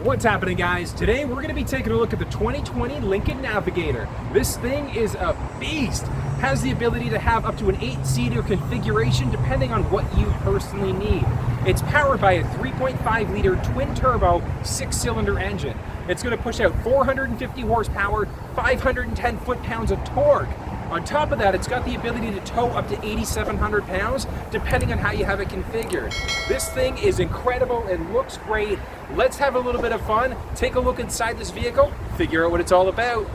What's happening, guys? Today we're going to be taking a look at the 2020 Lincoln Navigator. This thing is a beast. Has the ability to have up to an 8-seater configuration depending on what you personally need. It's powered by a 3.5-liter twin-turbo 6-cylinder engine. It's going to push out 450 horsepower, 510 foot-pounds of torque. On top of that, it's got the ability to tow up to 8,700 pounds, depending on how you have it configured. This thing is incredible. It looks great. Let's have a little bit of fun, take a look inside this vehicle, figure out what it's all about.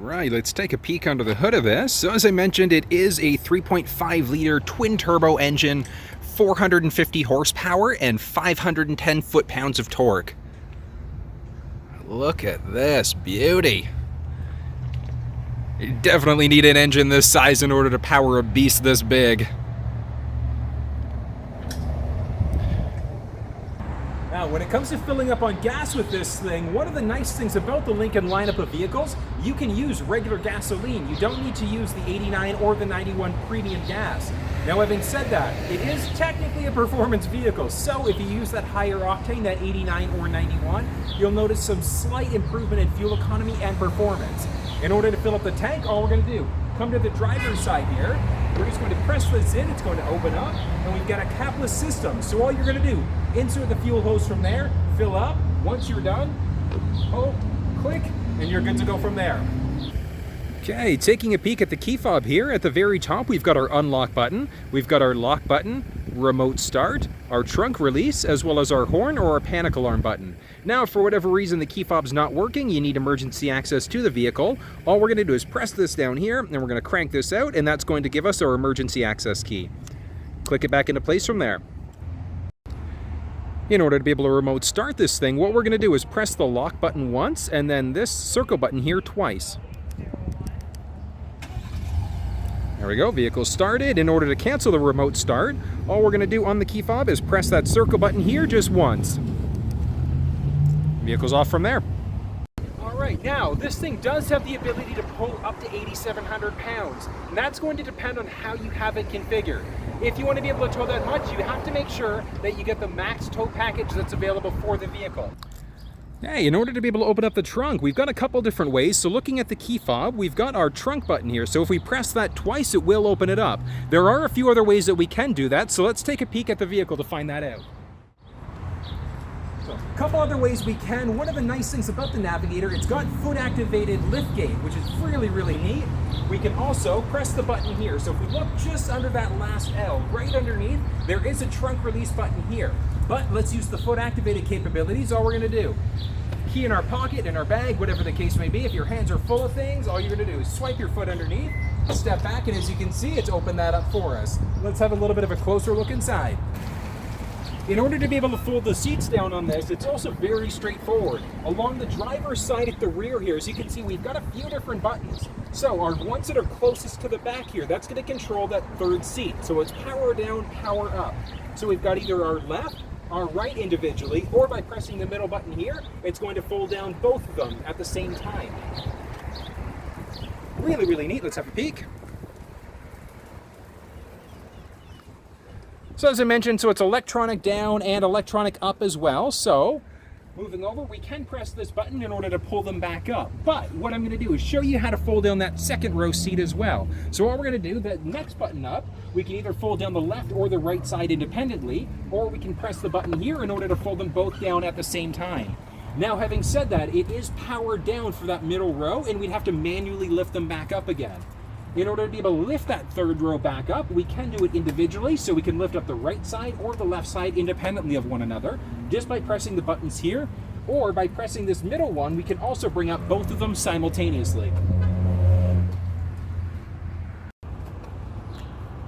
Right, let's take a peek under the hood of this. So as I mentioned, it is a 3.5-liter twin-turbo engine, 450 horsepower, and 510 foot-pounds of torque. Look at this beauty. You definitely need an engine this size in order to power a beast this big. Now, when it comes to filling up on gas with this thing, one of the nice things about the Lincoln lineup of vehicles, you can use regular gasoline. You don't need to use the 89 or the 91 premium gas. Now, having said that, it is technically a performance vehicle, so if you use that higher octane, that 89 or 91, you'll notice some slight improvement in fuel economy and performance. In order to fill up the tank, all we're going to do, come to the driver's side here, we're just going to press this in, it's going to open up, and we've got a capless system. So all you're going to do, insert the fuel hose from there, fill up. Once you're done, click, and you're good to go from there. Okay, taking a peek at the key fob here, at the very top we've got our unlock button, we've got our lock button, remote start, our trunk release, as well as our horn or our panic alarm button. Now, for whatever reason the key fob's not working, you need emergency access to the vehicle. All we're going to do is press this down here, and we're going to crank this out, and that's going to give us our emergency access key. Click it back into place from there. In order to be able to remote start this thing, what we're going to do is press the lock button once, and then this circle button here twice. There we go, vehicle started. In order to cancel the remote start, all we're going to do on the key fob is press that circle button here just once. Vehicle's off from there. Alright, now this thing does have the ability to pull up to 8,700 pounds, and that's going to depend on how you have it configured. If you want to be able to tow that much, you have to make sure that you get the max tow package that's available for the vehicle. Hey, in order to be able to open up the trunk, we've got a couple different ways. So looking at the key fob, we've got our trunk button here. So if we press that twice, it will open it up. There are a few other ways that we can do that, so let's take a peek at the vehicle to find that out. So, a couple other ways we can. One of the nice things about the Navigator, it's got foot-activated liftgate, which is really, really neat. We can also press the button here. So if we look just under that last L, right underneath, there is a trunk release button here. But let's use the foot-activated capabilities. All we're going to do, key in our pocket, in our bag, whatever the case may be. If your hands are full of things, all you're going to do is swipe your foot underneath, step back, and as you can see, it's opened that up for us. Let's have a little bit of a closer look inside. In order to be able to fold the seats down on this, it's also very straightforward. Along the driver's side at the rear here, as you can see, we've got a few different buttons. So our ones that are closest to the back here, that's going to control that third seat. So it's power down, power up. So we've got either our left, our right individually, or by pressing the middle button here, it's going to fold down both of them at the same time. Really, really neat. Let's have a peek. So as I mentioned, so it's electronic down and electronic up as well. So moving over, we can press this button in order to pull them back up. But what I'm going to do is show you how to fold down that second row seat as well. So what we're going to do, the next button up, we can either fold down the left or the right side independently, or we can press the button here in order to fold them both down at the same time. Now, having said that, it is powered down for that middle row, and we'd have to manually lift them back up again. In order to be able to lift that third row back up, we can do it individually, so we can lift up the right side or the left side independently of one another, just by pressing the buttons here, or by pressing this middle one, we can also bring up both of them simultaneously.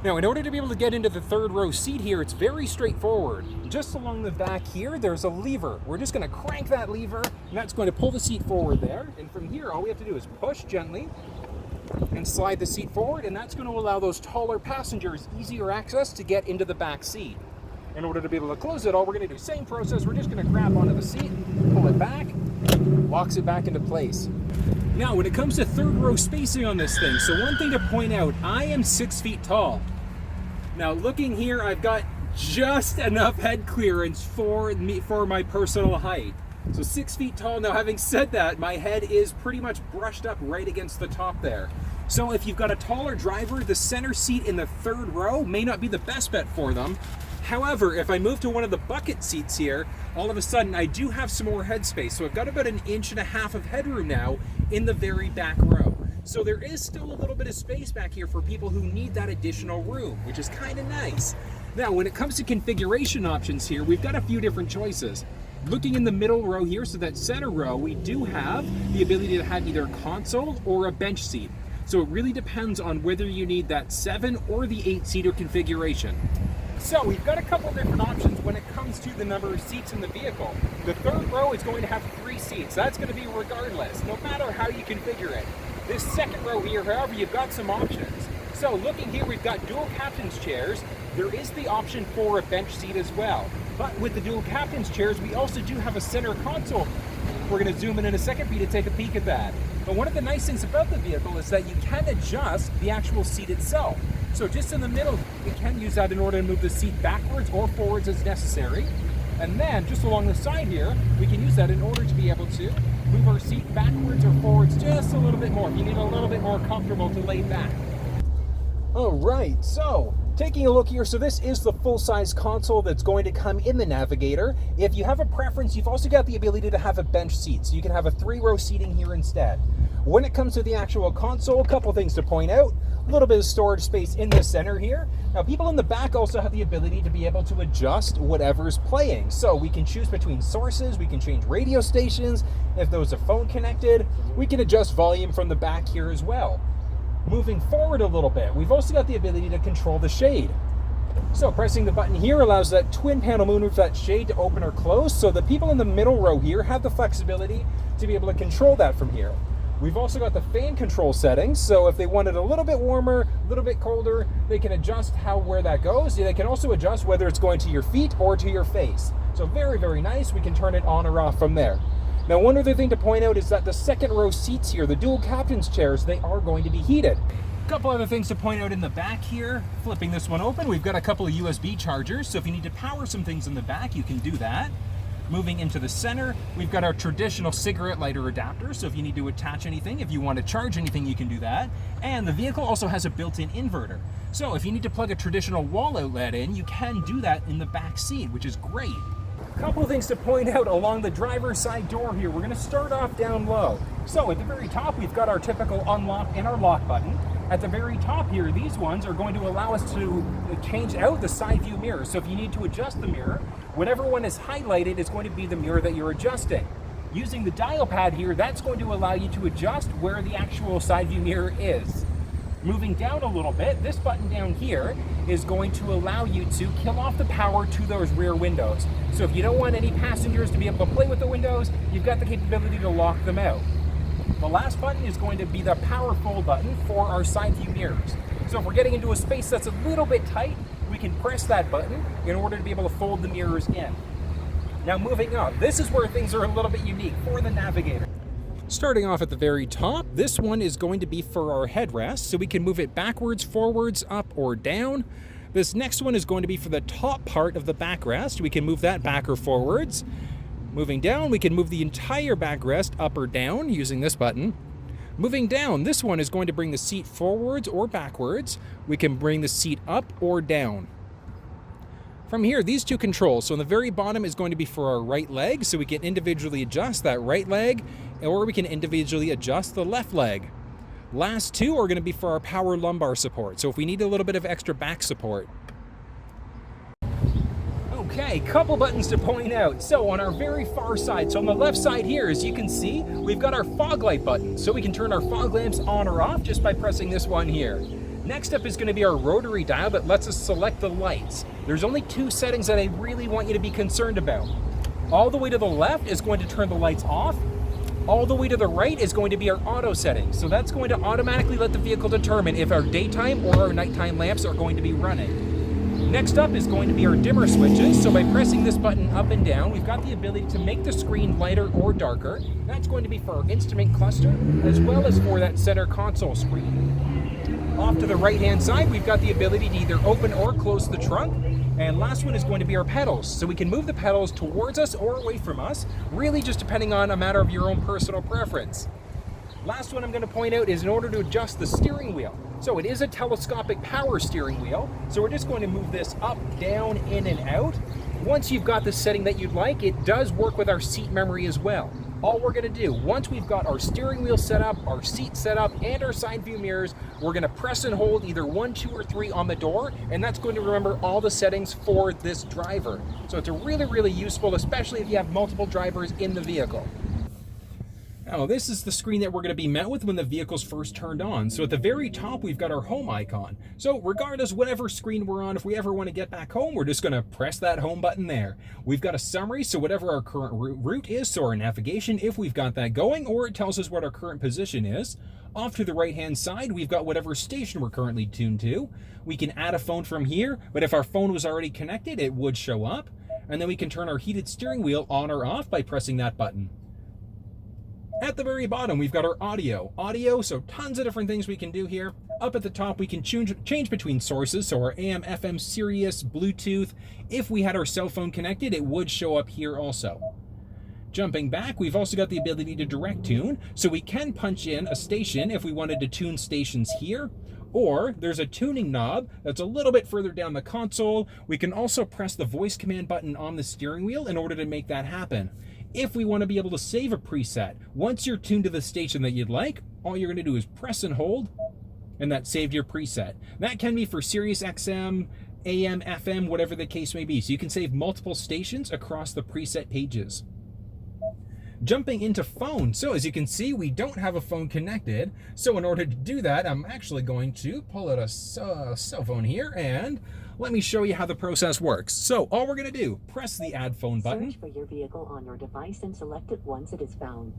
Now, in order to be able to get into the third row seat here, it's very straightforward. Just along the back here, there's a lever. We're just going to crank that lever, and that's going to pull the seat forward there. And from here, all we have to do is push gently and slide the seat forward, and that's going to allow those taller passengers easier access to get into the back seat. In order to be able to close it, all we're going to do, same process, we're just going to grab onto the seat, pull it back, locks it back into place. Now, when it comes to third row spacing on this thing, so one thing to point out, I am 6 feet tall. Now, looking here, I've got just enough head clearance for my personal height. So 6 feet tall. Now, having said that, my head is pretty much brushed up right against the top there. So if you've got a taller driver, the center seat in the third row may not be the best bet for them. However, if I move to one of the bucket seats here, all of a sudden I do have some more headspace. So I've got about 1.5 inches of headroom now in the very back row. So there is still a little bit of space back here for people who need that additional room, which is kind of nice. Now, when it comes to configuration options here, we've got a few different choices. Looking in the middle row here, so that center row, we do have the ability to have either a console or a bench seat. So it really depends on whether you need that 7 or the 8-seater configuration. So we've got a couple different options when it comes to the number of seats in the vehicle. The third row is going to have 3 seats. That's going to be regardless, no matter how you configure it. This second row here, however, you've got some options. So looking here, we've got dual captain's chairs. There is the option for a bench seat as well. But with the dual captain's chairs, we also do have a center console. We're going to zoom in a second for you to take a peek at that. But one of the nice things about the vehicle is that you can adjust the actual seat itself. So just in the middle, you can use that in order to move the seat backwards or forwards as necessary. And then just along the side here, we can use that in order to be able to move our seat backwards or forwards just a little bit more if you need a little bit more comfortable to lay back. All right, so taking a look here, so this is the full-size console that's going to come in the Navigator. If you have a preference, you've also got the ability to have a bench seat, so you can have a 3-row seating here instead. When it comes to the actual console, a couple things to point out. A little bit of storage space in the center here. Now, people in the back also have the ability to be able to adjust whatever's playing. So we can choose between sources, we can change radio stations. If there's a phone connected, we can adjust volume from the back here as well. Moving forward a little bit, we've also got the ability to control the shade. So pressing the button here allows that twin panel moonroof, that shade, to open or close. So the people in the middle row here have the flexibility to be able to control that from here. We've also got the fan control settings, so if they want it a little bit warmer, a little bit colder, they can adjust where that goes. They can also adjust whether it's going to your feet or to your face. So very, very nice. We can turn it on or off from there. Now, one other thing to point out is that the second row seats here, the dual captain's chairs, they are going to be heated. A couple other things to point out in the back here. Flipping this one open, we've got a couple of USB chargers, so if you need to power some things in the back, you can do that. Moving into the center, we've got our traditional cigarette lighter adapter, so if you need to attach anything, if you want to charge anything, you can do that. And the vehicle also has a built-in inverter. So if you need to plug a traditional wall outlet in, you can do that in the back seat, which is great. A couple of things to point out along the driver's side door here. We're going to start off down low. So at the very top, we've got our typical unlock and our lock button. At the very top here, these ones are going to allow us to change out the side view mirror. So if you need to adjust the mirror, whatever one is highlighted is going to be the mirror that you're adjusting. Using the dial pad here, that's going to allow you to adjust where the actual side view mirror is. Moving down a little bit, this button down here is going to allow you to kill off the power to those rear windows. So if you don't want any passengers to be able to play with the windows, you've got the capability to lock them out. The last button is going to be the power fold button for our side view mirrors. So if we're getting into a space that's a little bit tight, we can press that button in order to be able to fold the mirrors in. Now moving up, this is where things are a little bit unique for the Navigator. Starting off at the very top, this one is going to be for our headrest, so we can move it backwards, forwards, up, or down. This next one is going to be for the top part of the backrest. We can move that back or forwards. Moving down, we can move the entire backrest up or down using this button. Moving down, this one is going to bring the seat forwards or backwards. We can bring the seat up or down. From here, these two controls. So on the very bottom is going to be for our right leg, so we can individually adjust that right leg, or we can individually adjust the left leg. Last two are going to be for our power lumbar support, so if we need a little bit of extra back support. Okay, couple buttons to point out. So on our very far side, so on the left side here, as you can see, we've got our fog light button. So we can turn our fog lamps on or off just by pressing this one here. Next up is going to be our rotary dial that lets us select the lights. There's only two settings that I really want you to be concerned about. All the way to the left is going to turn the lights off. All the way to the right is going to be our auto settings. So that's going to automatically let the vehicle determine if our daytime or our nighttime lamps are going to be running. Next up is going to be our dimmer switches. So by pressing this button up and down, we've got the ability to make the screen lighter or darker. That's going to be for our Instrument cluster, as well as for that center console screen. Off to the right-hand side, we've got the ability to either open or close the trunk. And last one is going to be our pedals. So we can move the pedals towards us or away from us, really just depending on a matter of your own personal preference. Last one I'm going to point out is in order to adjust the steering wheel. So it is a telescopic power steering wheel, so we're just going to move this up, down, in, and out. Once you've got the setting that you'd like, it does work with our seat memory as well. All we're going to do, once we've got our steering wheel set up, our seat set up, and our side view mirrors, we're going to press and hold either 1, 2, or 3 on the door, and that's going to remember all the settings for this driver. So it's a really useful, especially if you have multiple drivers in the vehicle. Now, this is the screen that we're going to be met with when the vehicle's first turned on. So at the very top, we've got our home icon. So regardless, whatever screen we're on, if we ever want to get back home, we're just going to press that home button there. We've got a summary, so whatever our current route is, so our navigation, if we've got that going, or it tells us what our current position is. Off to the right-hand side, we've got whatever station we're currently tuned to. We can add a phone from here, but if our phone was already connected, it would show up. And then we can turn our heated steering wheel on or off by pressing that button. At the very bottom, we've got our audio. So tons of different things we can do here. Up at the top, we can change between sources, so our AM, FM, Sirius, Bluetooth. If we had our cell phone connected, it would show up here also. Jumping back, we've also got the ability to direct tune, so we can punch in a station if we wanted to tune stations here. Or there's a tuning knob that's a little bit further down the console. We can also press the voice command button on the steering wheel in order to make that happen. If we want to be able to save a preset, once you're tuned to the station that you'd like, all you're going to do is press and hold, and that saved your preset. That can be for Sirius XM, AM, FM, whatever the case may be. So you can save multiple stations across the preset pages. Jumping into phone. So as you can see, we don't have a phone connected. So in order to do that, I'm actually going to pull out a cell phone here and let me show you how the process works. So all we're going to do, press the add phone button. Search for your vehicle on your device and select it once it is found.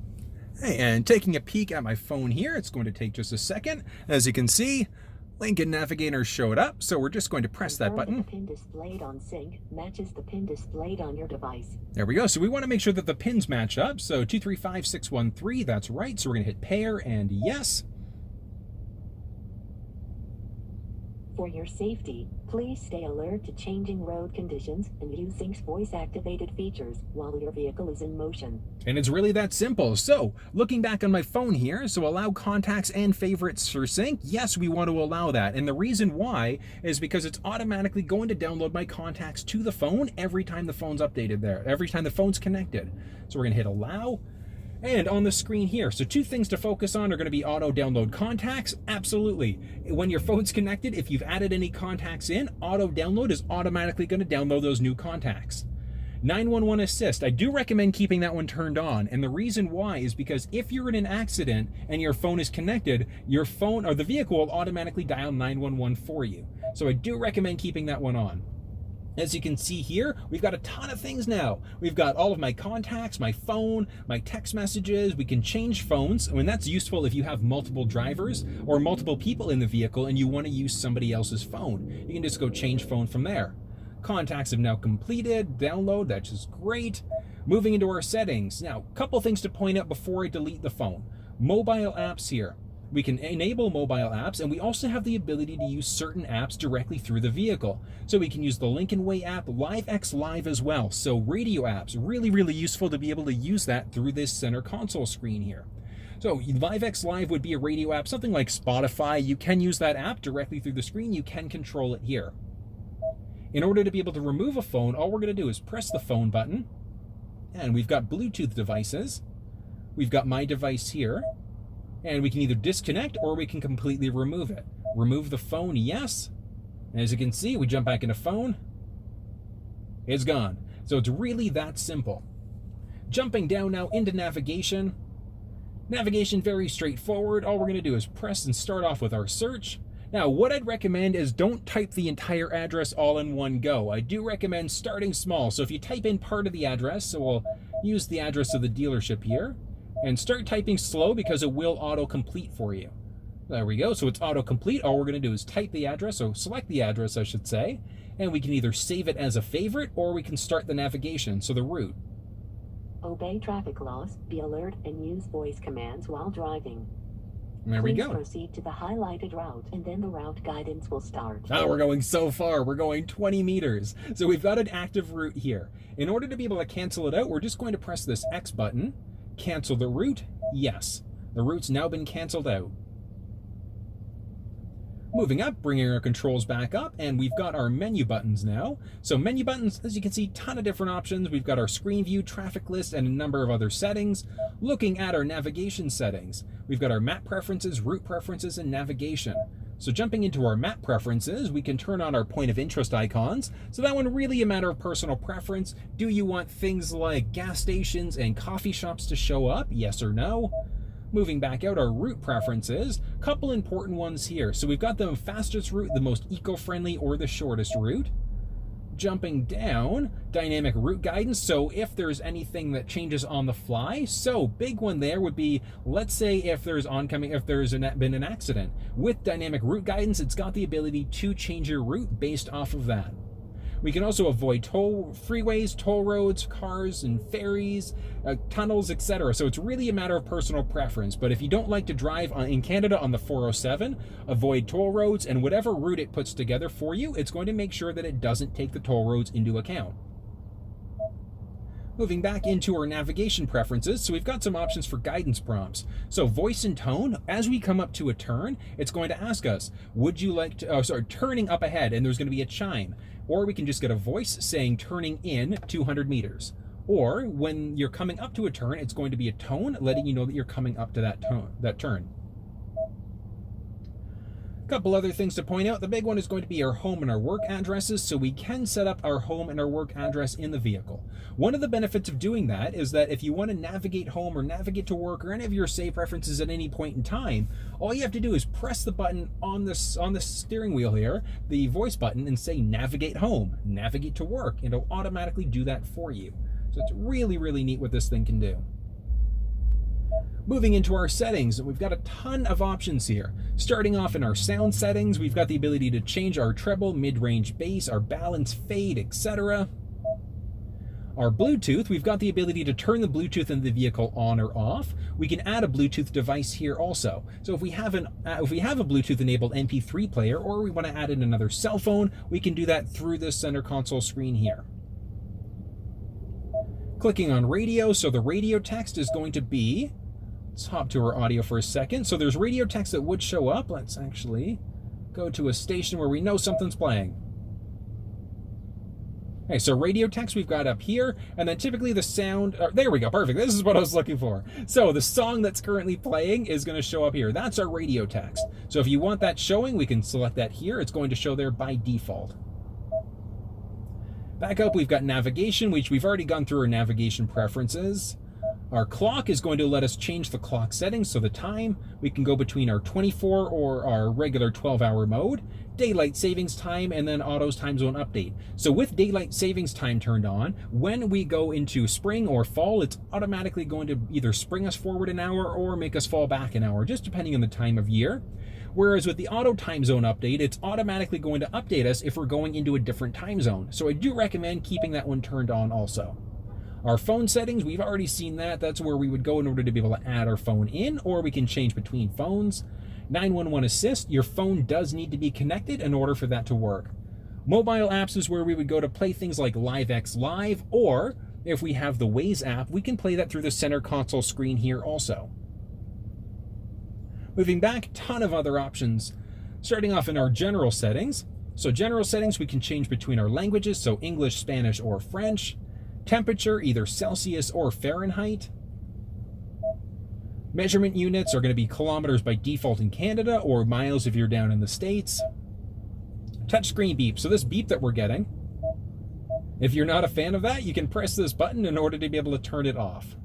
Hey, and taking a peek at my phone here, it's going to take just a second. As you can see, Lincoln Navigator showed up, so we're just going to press that button. The pin displayed on sync matches the pin displayed on your device. There we go. So we want to make sure that the pins match up. So 235613, that's right. So we're going to hit pair and yes. For your safety, please stay alert to changing road conditions and use Sync's voice-activated features while your vehicle is in motion. And it's really that simple. So, looking back on my phone here, so allow contacts and favorites for Sync. Yes, we want to allow that. And the reason why is because it's automatically going to download my contacts to the phone every time the phone's updated there, every time the phone's connected. So we're going to hit allow. And on the screen here, so 2 things to focus on are going to be auto download contacts. Absolutely. When your phone's connected, if you've added any contacts in, auto download is automatically going to download those new contacts. 911 assist, I do recommend keeping that one turned on. And the reason why is because if you're in an accident and your phone is connected, your phone or the vehicle will automatically dial 911 for you. So I do recommend keeping that one on. As you can see here, we've got a ton of things now. We've got all of my contacts, my phone, my text messages. We can change phones. I mean, that's useful if you have multiple drivers or multiple people in the vehicle and you want to use somebody else's phone. You can just go change phone from there. Contacts have now completed. Download, that's just great. Moving into our settings. Now, a couple things to point out before I delete the phone. Mobile apps here. We can enable mobile apps, and we also have the ability to use certain apps directly through the vehicle. So we can use the Lincoln Way app, LiveX Live as well. So radio apps, really useful to be able to use that through this center console screen here. So LiveX Live would be a radio app, something like Spotify. You can use that app directly through the screen. You can control it here. In order to be able to remove a phone, all we're going to do is press the phone button, and we've got Bluetooth devices. We've got my device here. And we can either disconnect or we can completely remove it. Remove the phone, yes. And as you can see, we jump back into phone. It's gone. So it's really that simple. Jumping down now into navigation. Navigation, very straightforward. All we're going to do is press and start off with our search. Now, what I'd recommend is don't type the entire address all in one go. I do recommend starting small. So if you type in part of the address, so we'll use the address of the dealership here. And start typing slow because it will auto-complete for you. There we go. So it's autocomplete. All we're going to do is type the address, so select the address, I should say, and we can either save it as a favorite or we can start the navigation, so the route. Obey traffic laws, be alert, and use voice commands while driving. There we Please go. proceed to the highlighted route, and then the route guidance will start. Oh, we're going so far. We're going 20 meters. So we've got an active route here. In order to be able to cancel it out, we're just going to press this X button, cancel the route. Yes, the route's now been canceled out. Moving up, bringing our controls back up, and we've got our menu buttons now. So menu buttons, as you can see, ton of different options. We've got our screen view, traffic list, and a number of other settings. Looking at our navigation settings, we've got our map preferences, route preferences, and navigation. So jumping into our map preferences, we can turn on our point of interest icons. So that one really a matter of personal preference. Do you want things like gas stations and coffee shops to show up? Yes or no? Moving back out, our route preferences, couple important ones here. So we've got the fastest route, the most eco-friendly, or the shortest route. Jumping down, dynamic route guidance, so if there's anything that changes on the fly. So big one there would be, let's say if there's been an accident. With dynamic route guidance, it's got the ability to change your route based off of that. We can also avoid freeways, toll roads, cars and ferries, tunnels, etc. So it's really a matter of personal preference. But if you don't like to drive in Canada on the 407, avoid toll roads, and whatever route it puts together for you, it's going to make sure that it doesn't take the toll roads into account. Moving back into our navigation preferences, so we've got some options for guidance prompts. So voice and tone, as we come up to a turn, it's going to ask us, would you like to, turning up ahead, and there's going to be a chime. Or we can just get a voice saying turning in 200 meters. Or when you're coming up to a turn, it's going to be a tone letting you know that you're coming up to that turn. Couple other things to point out. The big one is going to be our home and our work addresses, so we can set up our home and our work address in the vehicle. One of the benefits of doing that is that if you want to navigate home or navigate to work or any of your save preferences at any point in time, all you have to do is press the button on the steering wheel here, the voice button, and say navigate home, navigate to work, and it'll automatically do that for you. So it's really, really neat what this thing can do. Moving into our settings, we've got a ton of options here. Starting off in our sound settings, we've got the ability to change our treble, mid-range bass, our balance, fade, etc. Our Bluetooth, we've got the ability to turn the Bluetooth in the vehicle on or off. We can add a Bluetooth device here also. So if we have a Bluetooth-enabled MP3 player, or we want to add in another cell phone, we can do that through this center console screen here. Clicking on radio, so the radio text is going to be, let's hop to our audio for a second. So there's radio text that would show up. Let's actually go to a station where we know something's playing. Okay, so radio text we've got up here, and then typically the sound, there we go, perfect. This is what I was looking for. So the song that's currently playing is going to show up here. That's our radio text. So if you want that showing, we can select that here. It's going to show there by default. Back up, we've got navigation, which we've already gone through our navigation preferences. Our clock is going to let us change the clock settings, so the time, we can go between our 24 or our regular 12-hour mode, daylight savings time, and then auto's time zone update. So with daylight savings time turned on, when we go into spring or fall, it's automatically going to either spring us forward an hour or make us fall back an hour, just depending on the time of year. Whereas with the auto time zone update, it's automatically going to update us if we're going into a different time zone. So I do recommend keeping that one turned on also. Our phone settings, we've already seen that. That's where we would go in order to be able to add our phone in, or we can change between phones. 911 assist, your phone does need to be connected in order for that to work. Mobile apps is where we would go to play things like LiveX Live, or if we have the Waze app, we can play that through the center console screen here also. Moving back, ton of other options. Starting off in our general settings. So general settings, we can change between our languages, so English, Spanish, or French. Temperature, either Celsius or Fahrenheit. Measurement units are going to be kilometers by default in Canada, or miles if you're down in the States. Touchscreen beep, so this beep that we're getting, if you're not a fan of that, you can press this button in order to be able to turn it off.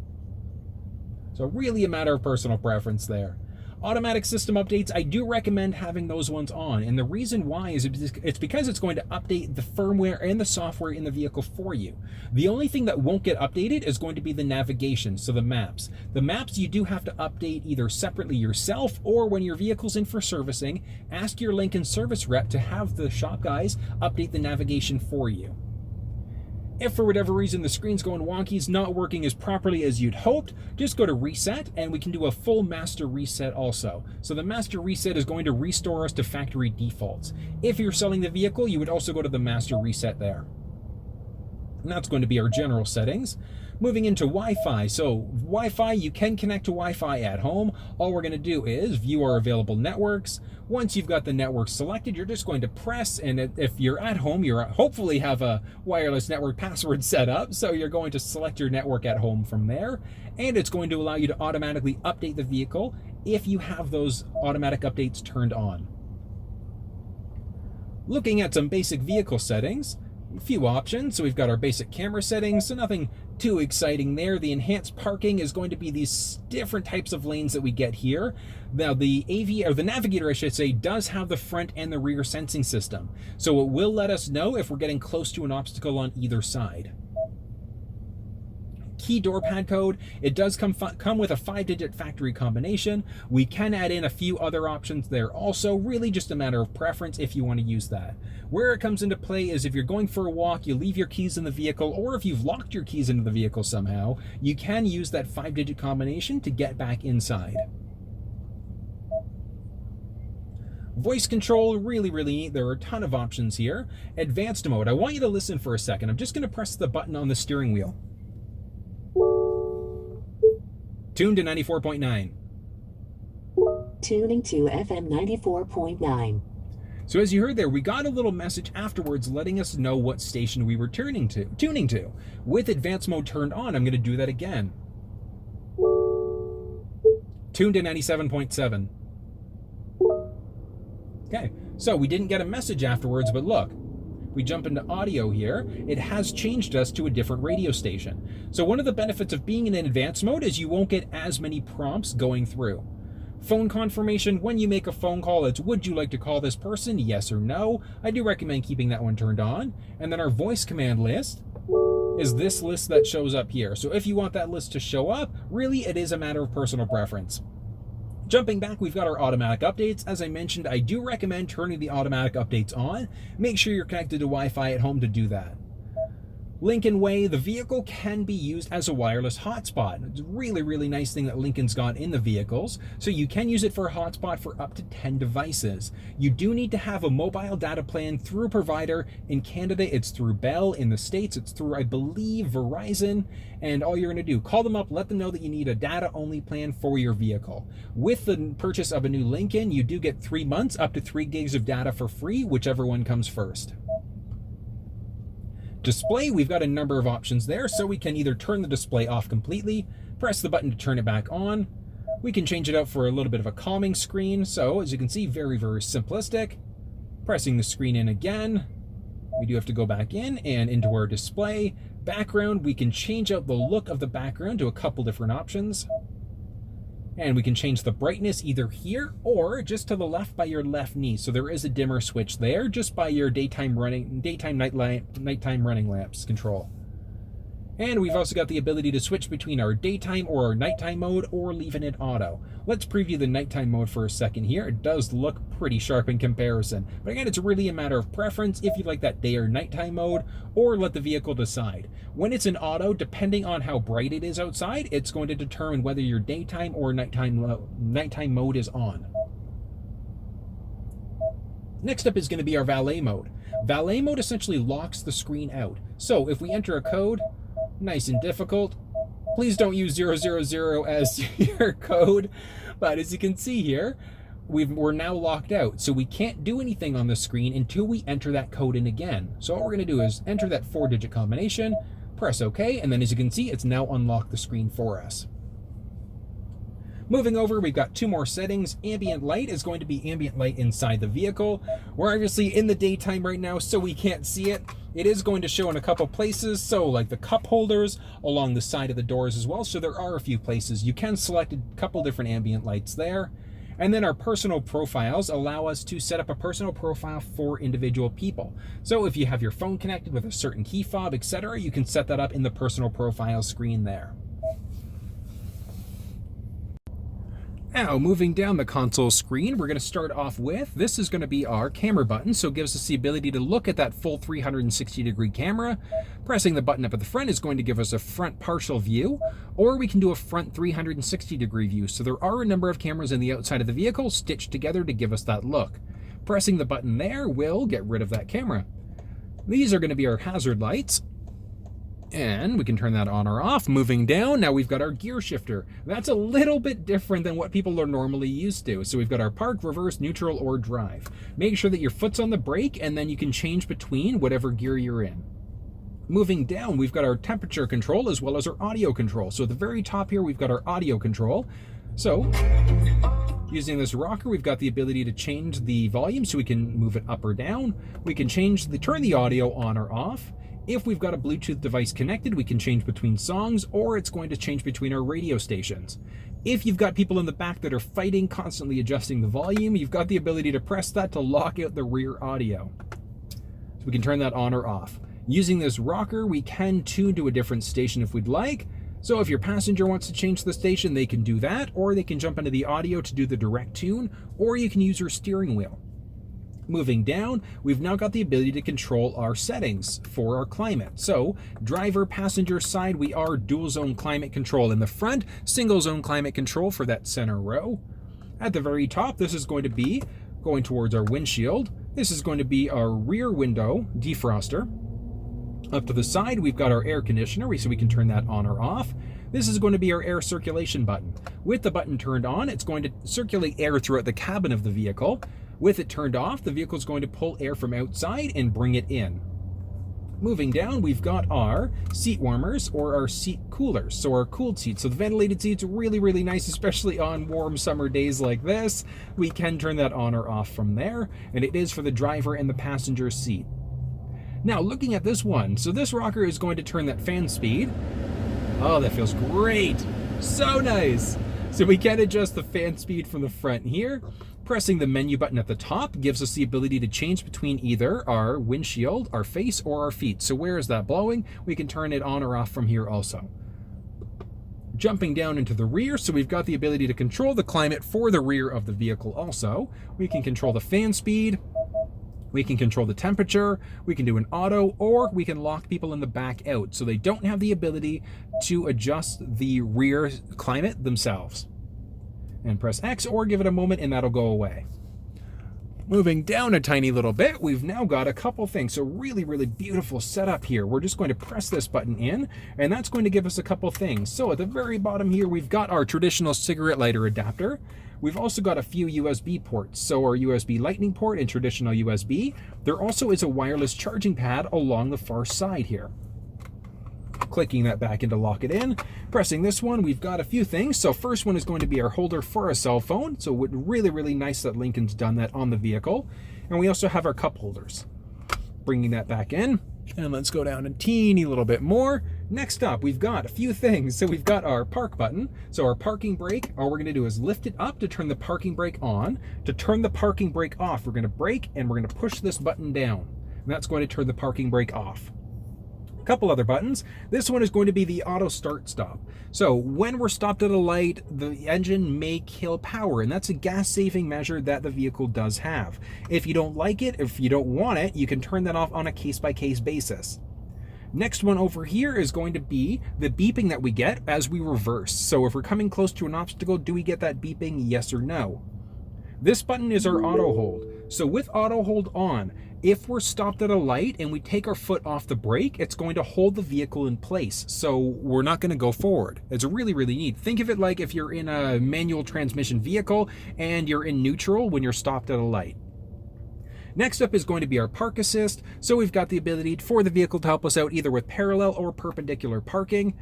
So really a matter of personal preference there. Automatic system updates, I do recommend having those ones on, and the reason why is it's because it's going to update the firmware and the software in the vehicle for you. The only thing that won't get updated is going to be the navigation, so the maps. The maps you do have to update either separately yourself, or when your vehicle's in for servicing, ask your Lincoln service rep to have the shop guys update the navigation for you. If for whatever reason the screen's going wonky, it's not working as properly as you'd hoped, just go to reset and we can do a full master reset also. So the master reset is going to restore us to factory defaults. If you're selling the vehicle, you would also go to the master reset there. And that's going to be our general settings. Moving into Wi-Fi. So Wi-Fi, you can connect to Wi-Fi at home. All we're going to do is view our available networks. Once you've got the network selected, you're just going to press, and if you're at home, you hopefully have a wireless network password set up. So you're going to select your network at home from there, and it's going to allow you to automatically update the vehicle if you have those automatic updates turned on. Looking at some basic vehicle settings, a few options. So we've got our basic camera settings, so nothing too exciting there. The enhanced parking is going to be these different types of lanes that we get here. Now the Navigator, I should say, does have the front and the rear sensing system, so it will let us know if we're getting close to an obstacle on either side. Key door pad code, it does come with a 5-digit factory combination. We can add in a few other options there also, really just a matter of preference if you want to use that. Where it comes into play is if you're going for a walk, you leave your keys in the vehicle, or if you've locked your keys into the vehicle somehow, you can use that 5-digit combination to get back inside. Voice control, really neat. There are a ton of options here. Advanced mode, I want you to listen for a second. I'm just going to press the button on the steering wheel. Tune to 94.9. Tuning to FM 94.9. So as you heard there, we got a little message afterwards letting us know what station we were tuning to. With advanced mode turned on, I'm going to do that again. Tune to 97.7. Okay, so we didn't get a message afterwards, but look. We jump into audio here, it has changed us to a different radio station. So one of the benefits of being in advanced mode is you won't get as many prompts going through. Phone confirmation, when you make a phone call, it's would you like to call this person, yes or no. I do recommend keeping that one turned on. And then our voice command list is this list that shows up here. So if you want that list to show up, really it is a matter of personal preference. Jumping back, we've got our automatic updates. As I mentioned, I do recommend turning the automatic updates on. Make sure you're connected to Wi-Fi at home to do that. Lincoln Way, the vehicle can be used as a wireless hotspot. It's a really nice thing that Lincoln's got in the vehicles. So you can use it for a hotspot for up to 10 devices. You do need to have a mobile data plan through a provider. In Canada, it's through Bell. In the States, it's through, I believe, Verizon. And all you're going to do, call them up, let them know that you need a data-only plan for your vehicle. With the purchase of a new Lincoln, you do get 3 months, up to 3 gigs of data for free, whichever one comes first. Display, we've got a number of options there, so we can either turn the display off completely, press the button to turn it back on. We can change it out for a little bit of a calming screen, so as you can see, very simplistic. Pressing the screen in again, we do have to go back in and into our display. Background, we can change out the look of the background to a couple different options. And we can change the brightness either here or just to the left by your left knee. So there is a dimmer switch there just by your nighttime running lamps control. And we've also got the ability to switch between our daytime or our nighttime mode or leaving it auto. Let's preview the nighttime mode for a second here. It does look pretty sharp in comparison. But again, it's really a matter of preference if you like that day or nighttime mode, or let the vehicle decide. When it's in auto, depending on how bright it is outside, it's going to determine whether your daytime or nighttime mode is on. Next up is going to be our valet mode. Valet mode essentially locks the screen out. So if we enter a code, nice and difficult. Please don't use 000 as your code. But as you can see here, we're now locked out. So we can't do anything on the screen until we enter that code in again. So all we're going to do is enter that 4-digit combination, press OK, and then as you can see, it's now unlocked the screen for us. Moving over, we've got 2 more settings. Ambient light is going to be ambient light inside the vehicle. We're obviously in the daytime right now, so we can't see it. It is going to show in a couple places, so like the cup holders along the side of the doors as well. So there are a few places. You can select a couple different ambient lights there. And then our personal profiles allow us to set up a personal profile for individual people. So if you have your phone connected with a certain key fob, etc., you can set that up in the personal profile screen there. Now, moving down the console screen, we're going to start off with, this is going to be our camera button, so it gives us the ability to look at that full 360-degree camera. Pressing the button up at the front is going to give us a front partial view, or we can do a front 360-degree view. So there are a number of cameras in the outside of the vehicle stitched together to give us that look. Pressing the button there will get rid of that camera. These are going to be our hazard lights. And we can turn that on or off. Moving down, now we've got our gear shifter. That's a little bit different than what people are normally used to. So we've got our park, reverse, neutral, or drive. Make sure that your foot's on the brake, and then you can change between whatever gear you're in. Moving down, we've got our temperature control as well as our audio control. So at the very top here, we've got our audio control. So using this rocker, we've got the ability to change the volume so we can move it up or down. We can turn the audio on or off. If we've got a Bluetooth device connected, we can change between songs, or it's going to change between our radio stations. If you've got people in the back that are fighting, constantly adjusting the volume, you've got the ability to press that to lock out the rear audio. So we can turn that on or off. Using this rocker, we can tune to a different station if we'd like. So if your passenger wants to change the station, they can do that, or they can jump into the audio to do the direct tune, or you can use your steering wheel. Moving down, we've now got the ability to control our settings for our climate. So driver, passenger side, we are dual zone climate control in the front, single zone climate control for that center row. At the very top, this is going to be going towards our windshield. This is going to be our rear window defroster. Up to the side, we've got our air conditioner, so we can turn that on or off. This is going to be our air circulation button. With the button turned on, it's going to circulate air throughout the cabin of the vehicle. With it turned off, the vehicle is going to pull air from outside and bring it in. Moving down, we've got our seat warmers or our seat coolers, so our cooled seats. So the ventilated seats are really, really nice, especially on warm summer days like this. We can turn that on or off from there, and it is for the driver and the passenger seat. Now, looking at this one, so this rocker is going to turn that fan speed. Oh, that feels great. So nice. So we can adjust the fan speed from the front here. Pressing the menu button at the top gives us the ability to change between either our windshield, our face, or our feet. So where is that blowing? We can turn it on or off from here also. Jumping down into the rear, so we've got the ability to control the climate for the rear of the vehicle also. We can control the fan speed. We can control the temperature, we can do an auto, or we can lock people in the back out so they don't have the ability to adjust the rear climate themselves. And press X or give it a moment and that'll go away. Moving down a tiny little bit, we've now got a couple things. So really, really beautiful setup here. We're just going to press this button in, and that's going to give us a couple things. So at the very bottom here, we've got our traditional cigarette lighter adapter. We've also got a few USB ports. So our USB Lightning port and traditional USB. There also is a wireless charging pad along the far side here. Clicking that back in to lock it in. Pressing this one, we've got a few things. So first one is going to be our holder for a cell phone. So really, really nice that Lincoln's done that on the vehicle. And we also have our cup holders. Bringing that back in. And let's go down a teeny little bit more. Next up, we've got a few things. So we've got our park button. So our parking brake, all we're gonna do is lift it up to turn the parking brake on. To turn the parking brake off, we're gonna brake and we're gonna push this button down. And that's going to turn the parking brake off. Couple other buttons. This one is going to be the auto start stop. So when we're stopped at a light, the engine may kill power, and that's a gas saving measure that the vehicle does have. If you don't like it, if you don't want it, you can turn that off on a case-by-case basis. Next one over here is going to be the beeping that we get as we reverse. So if we're coming close to an obstacle, do we get that beeping, yes or no? This button is our auto hold. So with auto hold on, if we're stopped at a light and we take our foot off the brake, it's going to hold the vehicle in place. So we're not going to go forward. It's really, really neat. Think of it like if you're in a manual transmission vehicle and you're in neutral when you're stopped at a light. Next up is going to be our park assist. So we've got the ability for the vehicle to help us out either with parallel or perpendicular parking.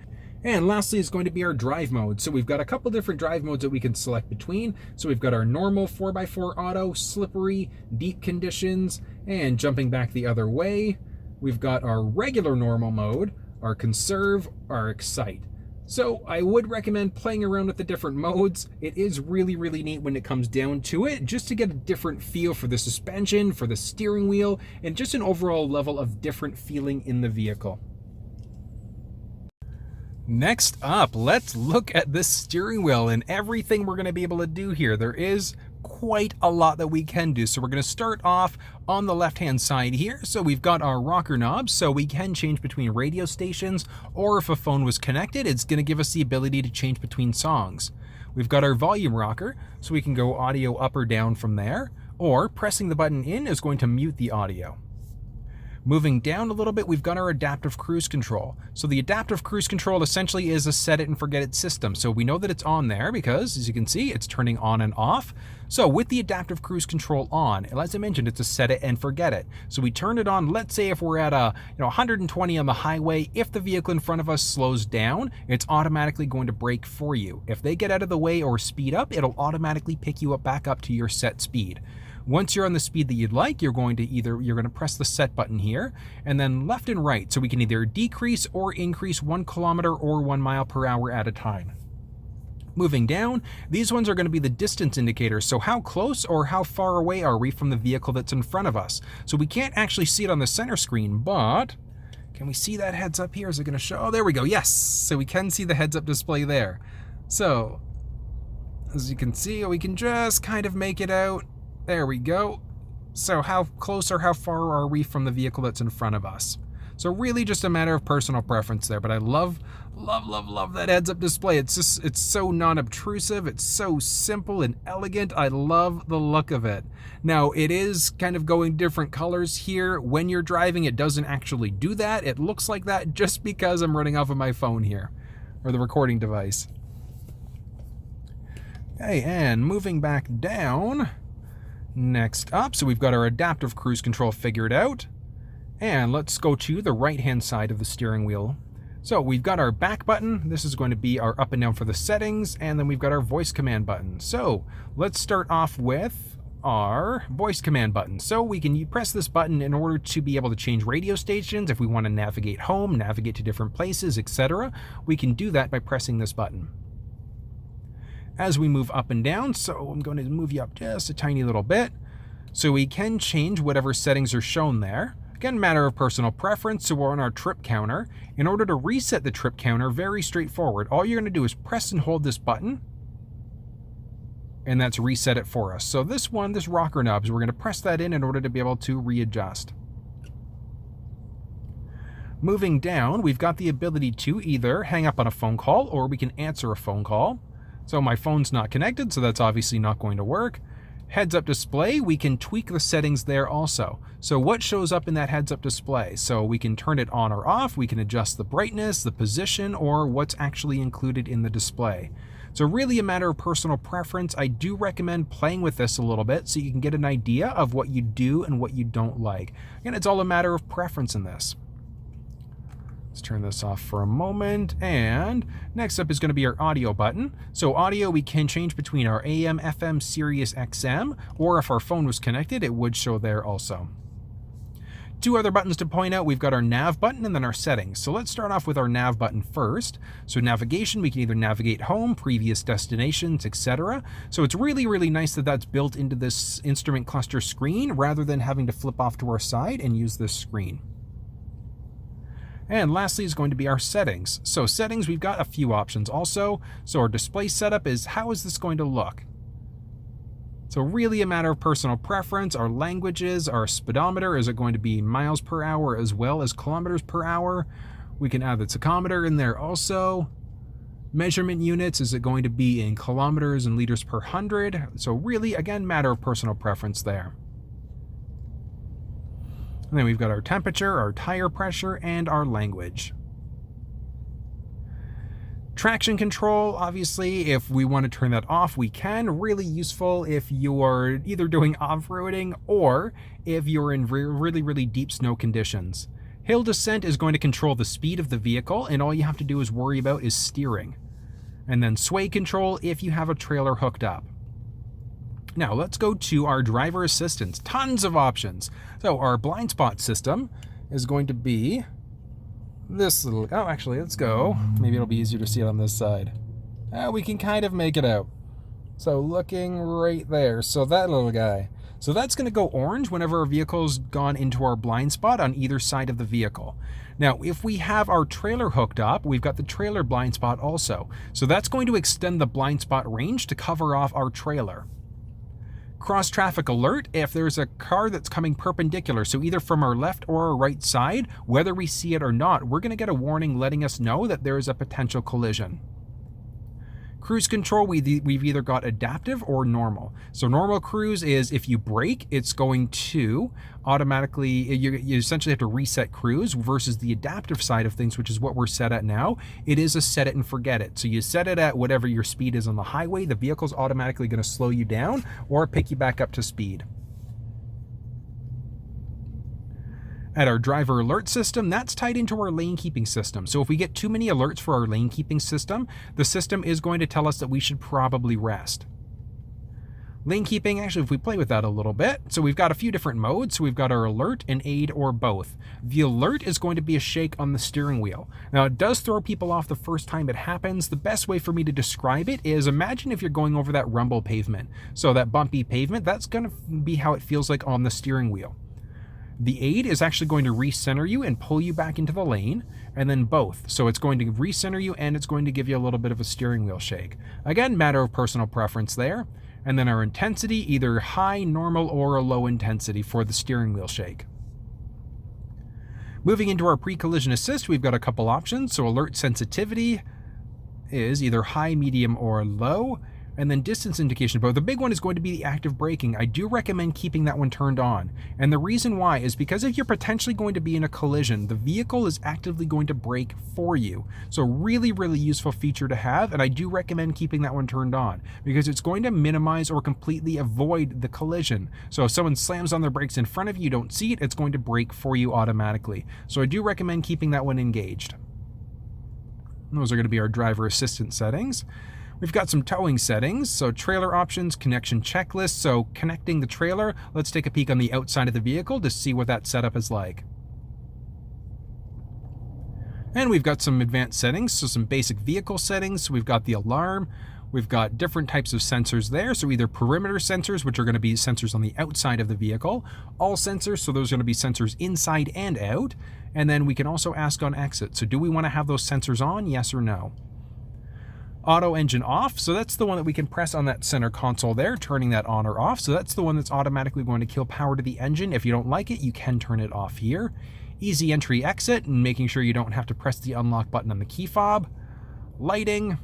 And lastly is going to be our drive mode. So we've got a couple different drive modes that we can select between. So we've got our normal 4x4 auto, slippery, deep conditions, and jumping back the other way. We've got our regular normal mode, our conserve, our excite. So I would recommend playing around with the different modes. It is really, really neat when it comes down to it, just to get a different feel for the suspension, for the steering wheel, and just an overall level of different feeling in the vehicle. Next up, let's look at this steering wheel and everything we're going to be able to do here. There is quite a lot that we can do. So we're going to start off on the left-hand side here. So we've got our rocker knobs, so we can change between radio stations, or if a phone was connected, it's going to give us the ability to change between songs. We've got our volume rocker, so we can go audio up or down from there, or pressing the button in is going to mute the audio. Moving down a little bit, we've got our adaptive cruise control. So the adaptive cruise control essentially is a set it and forget it system. So we know that it's on there because, as you can see, it's turning on and off. So with the adaptive cruise control on, as I mentioned, it's a set it and forget it. So we turn it on, let's say if we're at 120 on the highway, if the vehicle in front of us slows down, it's automatically going to brake for you. If they get out of the way or speed up, it'll automatically pick you up back up to your set speed. Once you're on the speed that you'd like, you're going to press the set button here, and then left and right, so we can either decrease or increase 1 kilometer or 1 mile per hour at a time. Moving down, these ones are going to be the distance indicators, so how close or how far away are we from the vehicle that's in front of us. So we can't actually see it on the center screen, but can we see that heads up here? Is it going to show? Oh, there we go. Yes, so we can see the heads up display there. So as you can see, we can just kind of make it out. There we go. So how close or how far are we from the vehicle that's in front of us? So really just a matter of personal preference there, but I love that heads-up display. It's so non-obtrusive, it's so simple and elegant. I love the look of it. Now, it is kind of going different colors here. When you're driving, it doesn't actually do that. It looks like that just because I'm running off of my phone here, or the recording device. Okay, and moving back down, next up, so we've got our adaptive cruise control figured out. And let's go to the right-hand side of the steering wheel. So we've got our back button. This is going to be our up and down for the settings. And then we've got our voice command button. So let's start off with our voice command button. So we can press this button in order to be able to change radio stations. If we want to navigate home, navigate to different places, etc., we can do that by pressing this button. As we move up and down, so I'm going to move you up just a tiny little bit, so we can change whatever settings are shown there. Again, matter of personal preference, so we're on our trip counter. In order to reset the trip counter, very straightforward. All you're going to do is press and hold this button, and that's reset it for us. So this rocker knobs, we're going to press that in order to be able to readjust. Moving down, we've got the ability to either hang up on a phone call, or we can answer a phone call. So my phone's not connected, so that's obviously not going to work. Heads-up display, we can tweak the settings there also. So what shows up in that heads-up display? So we can turn it on or off, we can adjust the brightness, the position, or what's actually included in the display. So really a matter of personal preference. I do recommend playing with this a little bit so you can get an idea of what you do and what you don't like. Again, it's all a matter of preference in this. Let's turn this off for a moment, and next up is going to be our audio button. So audio, we can change between our AM, FM, Sirius XM, or if our phone was connected, it would show there also. Two other buttons to point out, we've got our nav button and then our settings. So let's start off with our nav button first. So navigation, we can either navigate home, previous destinations, etc. So it's really, really nice that that's built into this instrument cluster screen rather than having to flip off to our side and use this screen. And lastly is going to be our settings. So settings, we've got a few options also. So our display setup is, how is this going to look? So really a matter of personal preference. Our languages, our speedometer, is it going to be miles per hour as well as kilometers per hour? We can add the tachometer in there also. Measurement units, is it going to be in kilometers and liters per 100? So really, again, matter of personal preference there. And then we've got our temperature, our tire pressure, and our language. Traction control, obviously, if we want to turn that off, we can. Really useful if you're either doing off-roading or if you're in really, really deep snow conditions. Hill descent is going to control the speed of the vehicle, and all you have to do is worry about is steering. And then sway control if you have a trailer hooked up. Now let's go to our driver assistance. Tons of options. So our blind spot system is going to be, this little, oh, actually, let's go. Maybe it'll be easier to see it on this side. We can kind of make it out. So looking right there, so that little guy. So that's going to go orange whenever our vehicle's gone into our blind spot on either side of the vehicle. Now, if we have our trailer hooked up, we've got the trailer blind spot also. So that's going to extend the blind spot range to cover off our trailer. Cross traffic alert if there's a car that's coming perpendicular, so either from our left or our right side, whether we see it or not, we're going to get a warning letting us know that there is a potential collision. Cruise control, we've either got adaptive or normal. So normal cruise is if you brake, it's going to automatically, you essentially have to reset cruise, versus the adaptive side of things, which is what we're set at now. It is a set it and forget it. So you set it at whatever your speed is on the highway, the vehicle's automatically going to slow you down or pick you back up to speed. At our driver alert system, that's tied into our lane keeping system. So if we get too many alerts for our lane keeping system, the system is going to tell us that we should probably rest. Lane keeping, actually, if we play with that a little bit, so we've got a few different modes. So we've got our alert and aid or both. The alert is going to be a shake on the steering wheel. Now, it does throw people off the first time it happens. The best way for me to describe it is, imagine if you're going over that rumble pavement. So that bumpy pavement, that's going to be how it feels like on the steering wheel. The aid is actually going to recenter you and pull you back into the lane, and then both. So it's going to recenter you and it's going to give you a little bit of a steering wheel shake. Again, matter of personal preference there. And then our intensity, either high, normal, or a low intensity for the steering wheel shake. Moving into our pre-collision assist, we've got a couple options. So alert sensitivity is either high, medium, or low. And then distance indication, but the big one is going to be the active braking. I do recommend keeping that one turned on. And the reason why is because if you're potentially going to be in a collision, the vehicle is actively going to brake for you. So really, really useful feature to have, and I do recommend keeping that one turned on because it's going to minimize or completely avoid the collision. So if someone slams on their brakes in front of you, you don't see it, it's going to brake for you automatically. So I do recommend keeping that one engaged. Those are going to be our driver assistance settings. We've got some towing settings, so trailer options, connection checklist. So connecting the trailer, let's take a peek on the outside of the vehicle to see what that setup is like. And we've got some advanced settings, so some basic vehicle settings. So we've got the alarm, we've got different types of sensors there. So either perimeter sensors, which are going to be sensors on the outside of the vehicle, all sensors, so those are going to be sensors inside and out. And then we can also ask on exit. So do we want to have those sensors on, yes or no? Auto engine off, so that's the one that we can press on that center console there, turning that on or off. So that's the one that's automatically going to kill power to the engine. If you don't like it, you can turn it off here. Easy entry exit, and making sure you don't have to press the unlock button on the key fob. Lighting.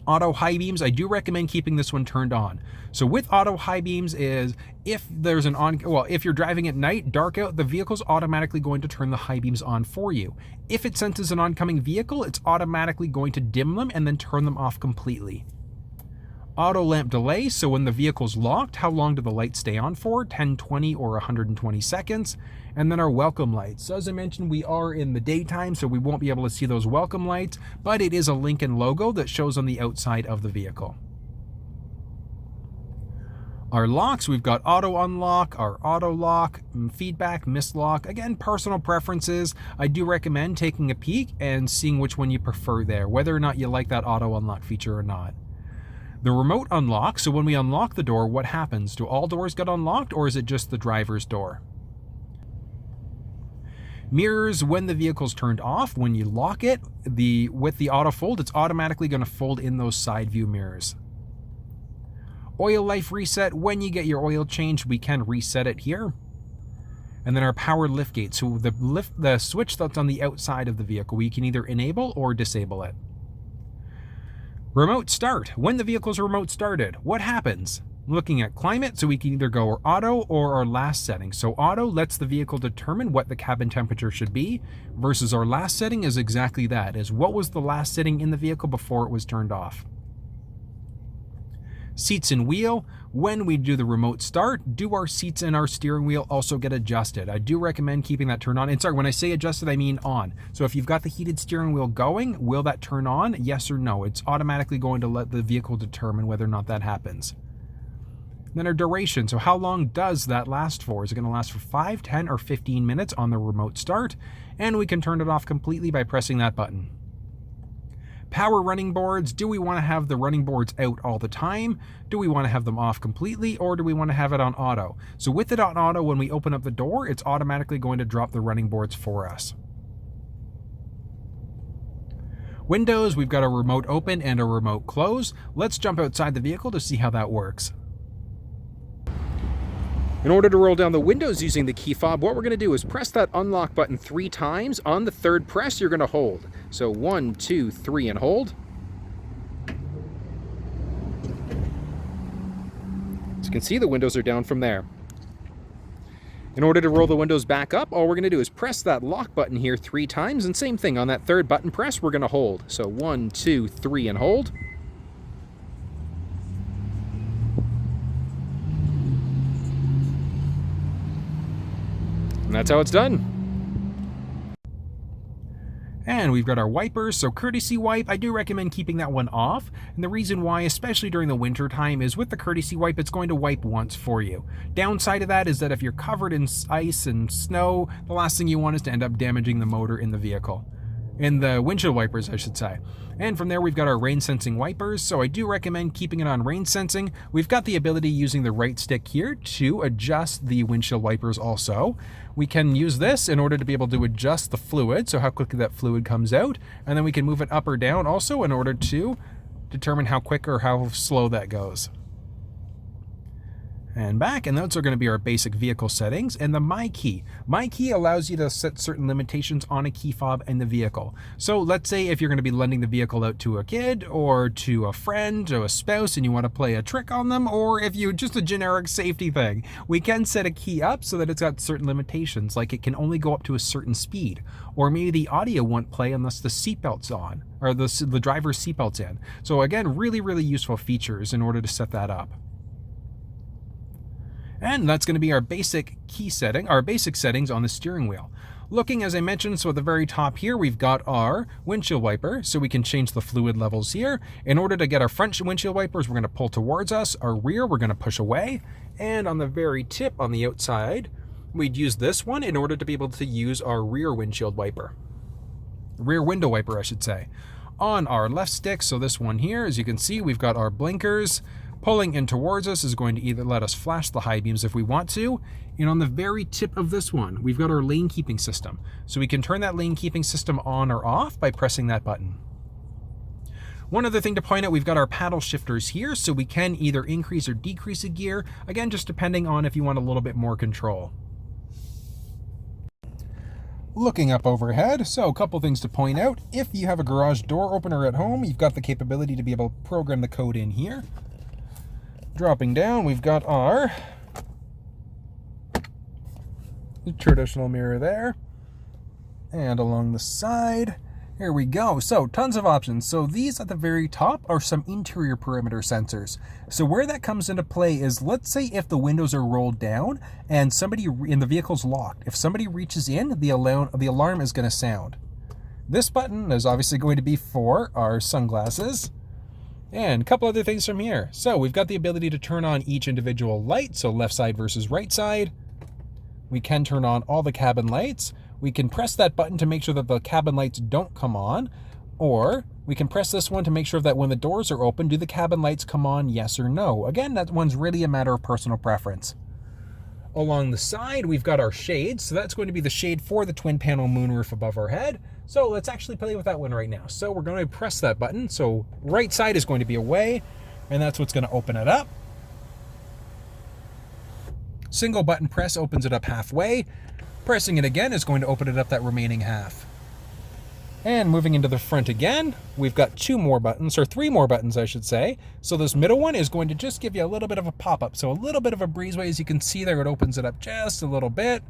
Auto high beams, I do recommend keeping this one turned on. So with auto high beams is if there's if you're driving at night, dark out, the vehicle's automatically going to turn the high beams on for you. If it senses an oncoming vehicle, it's automatically going to dim them and then turn them off completely. Auto lamp delay, so when the vehicle's locked, how long do the lights stay on for? 10, 20, or 120 seconds. And then our welcome lights. So as I mentioned, we are in the daytime, so we won't be able to see those welcome lights, but it is a Lincoln logo that shows on the outside of the vehicle. Our locks, we've got auto unlock, our auto lock, feedback, mislock. Again, personal preferences. I do recommend taking a peek and seeing which one you prefer there, whether or not you like that auto unlock feature or not. The remote unlock, so when we unlock the door, what happens? Do all doors get unlocked, or is it just the driver's door? Mirrors, when the vehicle's turned off, when you lock it, with the auto fold, it's automatically going to fold in those side view mirrors. Oil life reset, when you get your oil changed, we can reset it here. And then our power liftgate, so the switch that's on the outside of the vehicle, we can either enable or disable it. Remote start, when the vehicle's remote started, what happens? Looking at climate, so we can either go auto or our last setting. So auto lets the vehicle determine what the cabin temperature should be, versus our last setting is exactly that, is what was the last setting in the vehicle before it was turned off. Seats and wheel, when we do the remote start, do our seats and our steering wheel also get adjusted? I do recommend keeping that turned on. And sorry, when I say adjusted, I mean on. So if you've got the heated steering wheel going, will that turn on? Yes or no? It's automatically going to let the vehicle determine whether or not that happens. Then our duration, so how long does that last for? Is it going to last for 5, 10, or 15 minutes on the remote start? And we can turn it off completely by pressing that button. Power running boards, do we want to have the running boards out all the time? Do we want to have them off completely, or do we want to have it on auto? So with it on auto, when we open up the door, it's automatically going to drop the running boards for us. Windows, we've got a remote open and a remote close. Let's jump outside the vehicle to see how that works. In order to roll down the windows using the key fob, what we're going to do is press that unlock button 3 times. On the third press, you're going to hold. So 1, 2, 3, and hold. As you can see, the windows are down from there. In order to roll the windows back up, all we're going to do is press that lock button here 3 times, and same thing, on that third button press, we're going to hold. So 1, 2, 3, and hold. And that's how it's done. And we've got our wipers, so courtesy wipe, I do recommend keeping that one off. And the reason why, especially during the winter time, is with the courtesy wipe, it's going to wipe once for you. Downside of that is that if you're covered in ice and snow, the last thing you want is to end up damaging the motor in the vehicle. In the windshield wipers, I should say. And from there, we've got our rain sensing wipers, so I do recommend keeping it on rain sensing. We've got the ability using the right stick here to adjust the windshield wipers also. We can use this in order to be able to adjust the fluid, so how quickly that fluid comes out, and then we can move it up or down also in order to determine how quick or how slow that goes. And back, and those are going to be our basic vehicle settings. And the MyKey. MyKey allows you to set certain limitations on a key fob in the vehicle. So let's say if you're going to be lending the vehicle out to a kid or to a friend or a spouse and you want to play a trick on them, or if you just a generic safety thing, we can set a key up so that it's got certain limitations, like it can only go up to a certain speed, or maybe the audio won't play unless the seatbelt's on, or the driver's seatbelt's in. So again, really, really useful features in order to set that up. And that's going to be our basic key setting, our basic settings on the steering wheel. Looking, as I mentioned, so at the very top here, we've got our windshield wiper, so we can change the fluid levels here. In order to get our front windshield wipers, we're going to pull towards us. Our rear, we're going to push away. And on the very tip on the outside, we'd use this one in order to be able to use our rear windshield wiper. Rear window wiper, I should say. On our left stick, so this one here, as you can see, we've got our blinkers. Pulling in towards us is going to either let us flash the high beams if we want to, and on the very tip of this one, we've got our lane keeping system. So we can turn that lane keeping system on or off by pressing that button. One other thing to point out, we've got our paddle shifters here, so we can either increase or decrease a gear, again, just depending on if you want a little bit more control. Looking up overhead, so a couple things to point out. If you have a garage door opener at home, you've got the capability to be able to program the code in here. Dropping down, we've got our traditional mirror there. And along the side, here we go. So tons of options. So these at the very top are some interior perimeter sensors. So where that comes into play is, let's say if the windows are rolled down and somebody in the vehicle's locked. If somebody reaches in, the alarm is going to sound. This button is obviously going to be for our sunglasses. And a couple other things from here. So we've got the ability to turn on each individual light, so left side versus right side. We can turn on all the cabin lights. We can press that button to make sure that the cabin lights don't come on, or we can press this one to make sure that when the doors are open, do the cabin lights come on, yes or no? Again, that one's really a matter of personal preference. Along the side, we've got our shades. So that's going to be the shade for the twin panel moonroof above our head. So let's actually play with that one right now. So we're going to press that button. So right side is going to be away, and that's what's going to open it up. Single button press opens it up halfway. Pressing it again is going to open it up that remaining half. And moving into the front again, we've got 2 more buttons, or 3 more buttons, I should say. So this middle one is going to just give you a little bit of a pop-up. So a little bit of a breezeway, as you can see there, it opens it up just a little bit.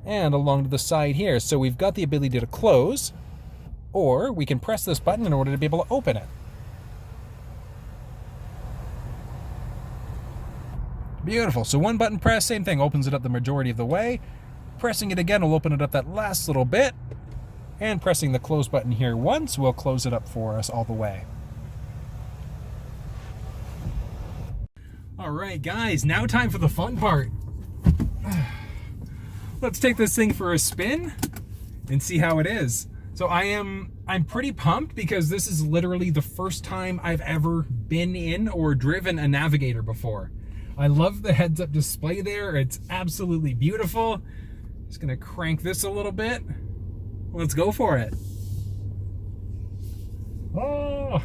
And along to the side here. So we've got the ability to close, or we can press this button in order to be able to open it. Beautiful. So one button press, same thing, opens it up the majority of the way. Pressing it again will open it up that last little bit. And pressing the close button here once will close it up for us all the way. All right, guys, now time for the fun part. Let's take this thing for a spin and see how it is. So I'm pretty pumped because this is literally the first time I've ever been in or driven a Navigator before. I love the heads-up display there. It's absolutely beautiful. Just gonna crank this a little bit. Let's go for it. Oh!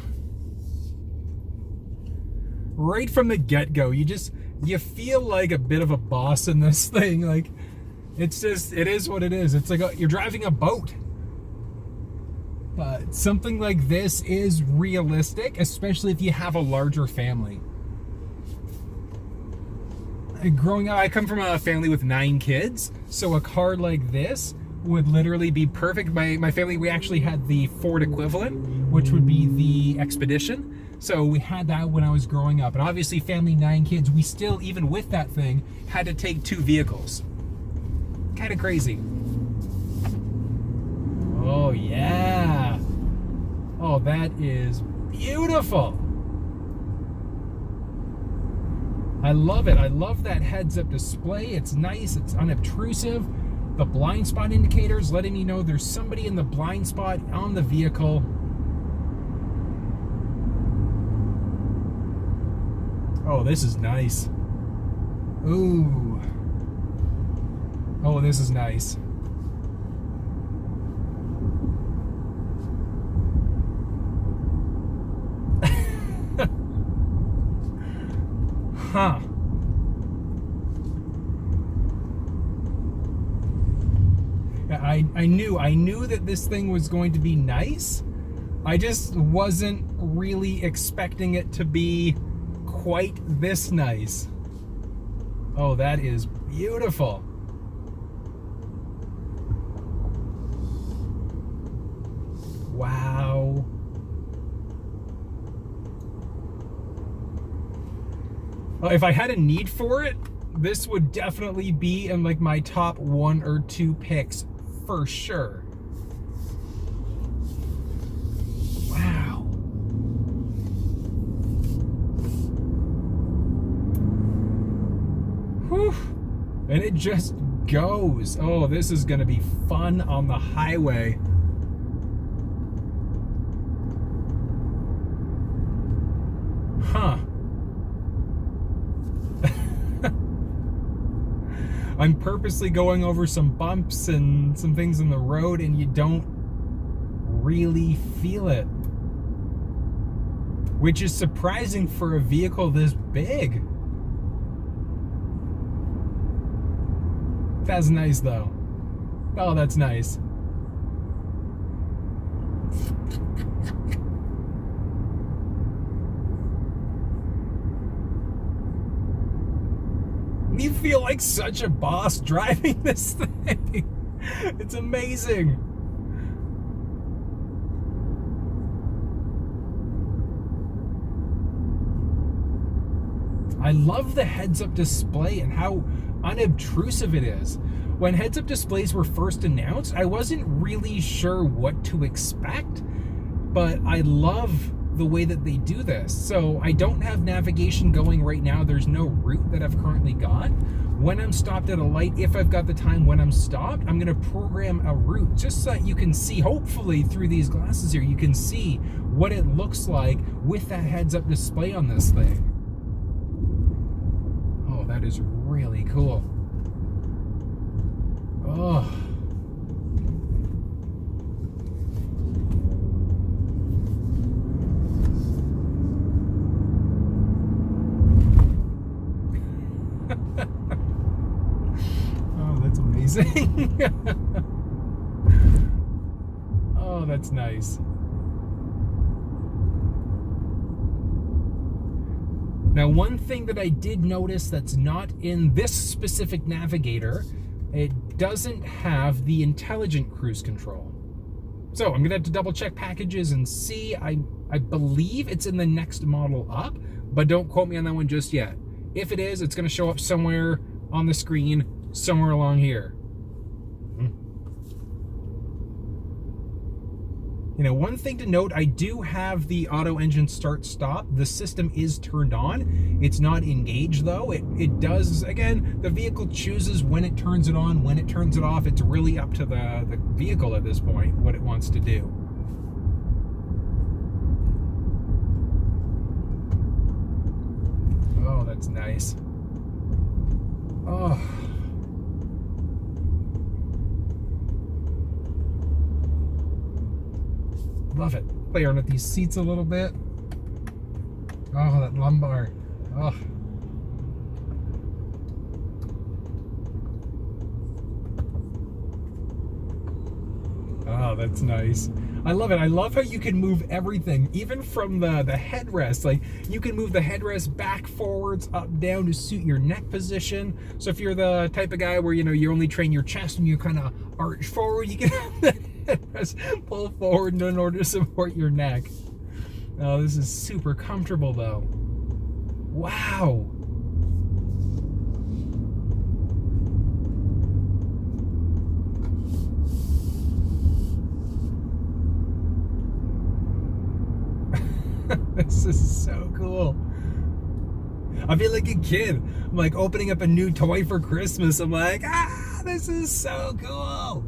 Right from the get-go, you feel like a bit of a boss in this thing. Like, it is what it is. It's like you're driving a boat. But something like this is realistic, especially if you have a larger family. Growing up, I come from a family with 9 kids, so a car like this would literally be perfect. My family, we actually had the Ford equivalent, which would be the Expedition. So we had that when I was growing up. And obviously, family 9 kids, we still, even with that thing, had to take 2 vehicles. Kind of crazy. Oh, yeah. Oh, that is beautiful. I love it. I love that heads-up display. It's nice. It's unobtrusive. The blind spot indicators letting you know there's somebody in the blind spot on the vehicle. Oh, this is nice. Ooh. Oh, this is nice. Huh. I knew that this thing was going to be nice. I just wasn't really expecting it to be quite this nice. Oh, that is beautiful. Wow. If I had a need for it, this would definitely be in like my top 1 or 2 picks for sure. Wow. Whew. And it just goes. Oh, this is gonna be fun on the highway. Huh. I'm purposely going over some bumps and some things in the road, and you don't really feel it. Which is surprising for a vehicle this big. That's nice, though. Oh, that's nice. You feel like such a boss driving this thing. It's amazing. I love the heads-up display and how unobtrusive it is. When heads-up displays were first announced, I wasn't really sure what to expect, but I love the way that they do this. So I don't have navigation going right now. There's no route that I've currently got. When I'm stopped at a light, if I've got the time when I'm stopped, I'm gonna program a route just so that you can see, hopefully through these glasses here, you can see what it looks like with that heads-up display on this thing. Oh, that is really cool. Oh. Oh, that's amazing. Oh, that's nice. Now, one thing that I did notice that's not in this specific Navigator, it doesn't have the intelligent cruise control. So I'm gonna have to double check packages and see. I believe it's in the next model up, but don't quote me on that one just yet. If it is, it's gonna show up somewhere on the screen, somewhere along here. You know, one thing to note, I do have the auto engine start stop. The system is turned on. It's not engaged though. It does, again, the vehicle chooses when it turns it on, when it turns it off. It's really up to the vehicle at this point, what it wants to do. Oh, that's nice. Oh. Love it. Play around with these seats a little bit. Oh, that lumbar. Oh. Oh, that's nice. I love it. I love how you can move everything, even from the headrest. Like, you can move the headrest back, forwards, up, down to suit your neck position. So if you're the type of guy where, you know, you only train your chest and you kind of arch forward, you can have the headrest pull forward in order to support your neck. Oh, this is super comfortable though. Wow. This is so cool. I feel like a kid. I'm like opening up a new toy for Christmas. I'm like, ah, this is so cool.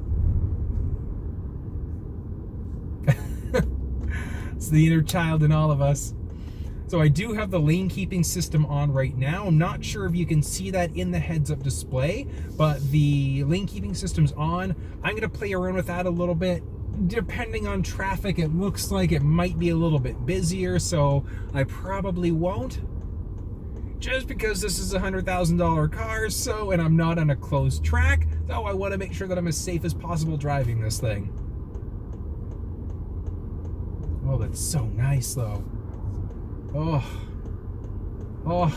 It's the inner child in all of us. So I do have the lane keeping system on right now. I'm not sure if you can see that in the heads-up display, but the lane keeping system's on. I'm gonna play around with that a little bit. Depending on traffic, it looks like it might be a little bit busier, so I probably won't. Just because this is a $100,000 car, so, and I'm not on a closed track, so I want to make sure that I'm as safe as possible driving this thing. Oh, that's so nice, though. Oh. Oh.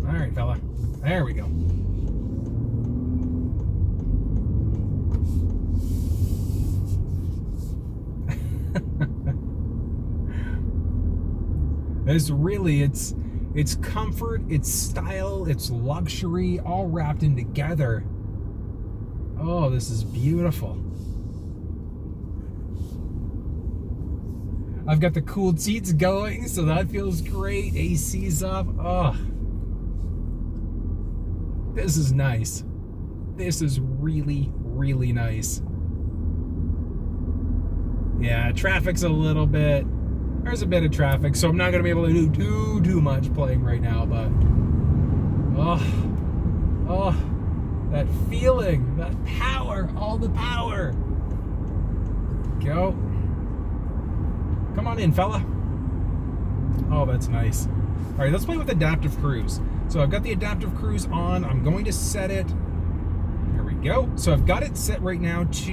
All right, fella. There we go. It's really, it's comfort, it's style, it's luxury, all wrapped in together. Oh, this is beautiful. I've got the cooled seats going, so that feels great. AC's up. Oh. This is nice. This is really, really nice. Yeah, traffic's a little bit, there's a bit of traffic, so I'm not gonna be able to do too much playing right now, but oh, that feeling, that power, all the power. Go. Come on in, fella. Oh, that's nice. All right, let's play with adaptive cruise. So I've got the adaptive cruise on. I'm going to set it. There we go. So I've got it set right now to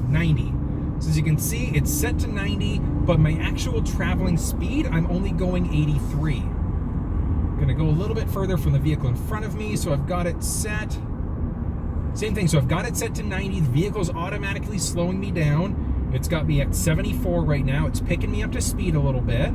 90. So as you can see, it's set to 90, but my actual traveling speed, I'm only going 83. I'm gonna go a little bit further from the vehicle in front of me. So I've got it set. Same thing. So I've got it set to 90. The vehicle's automatically slowing me down. It's got me at 74 right now. It's picking me up to speed a little bit.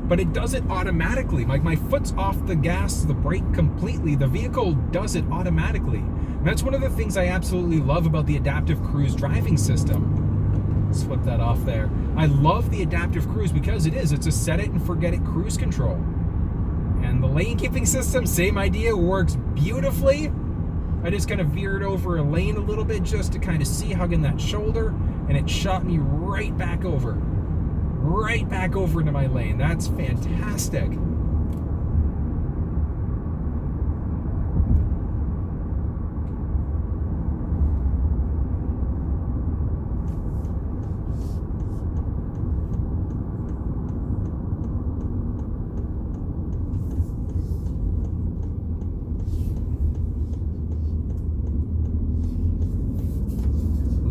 But it does it automatically. Like, my foot's off the gas, the brake completely. The vehicle does it automatically. And that's one of the things I absolutely love about the adaptive cruise driving system. Let's flip that off there. I love the adaptive cruise because it's a set it and forget it cruise control. And the lane keeping system, same idea, works beautifully. I just kind of veered over a lane a little bit just to kind of see, hugging that shoulder, and it shot me right back over into my lane. That's fantastic.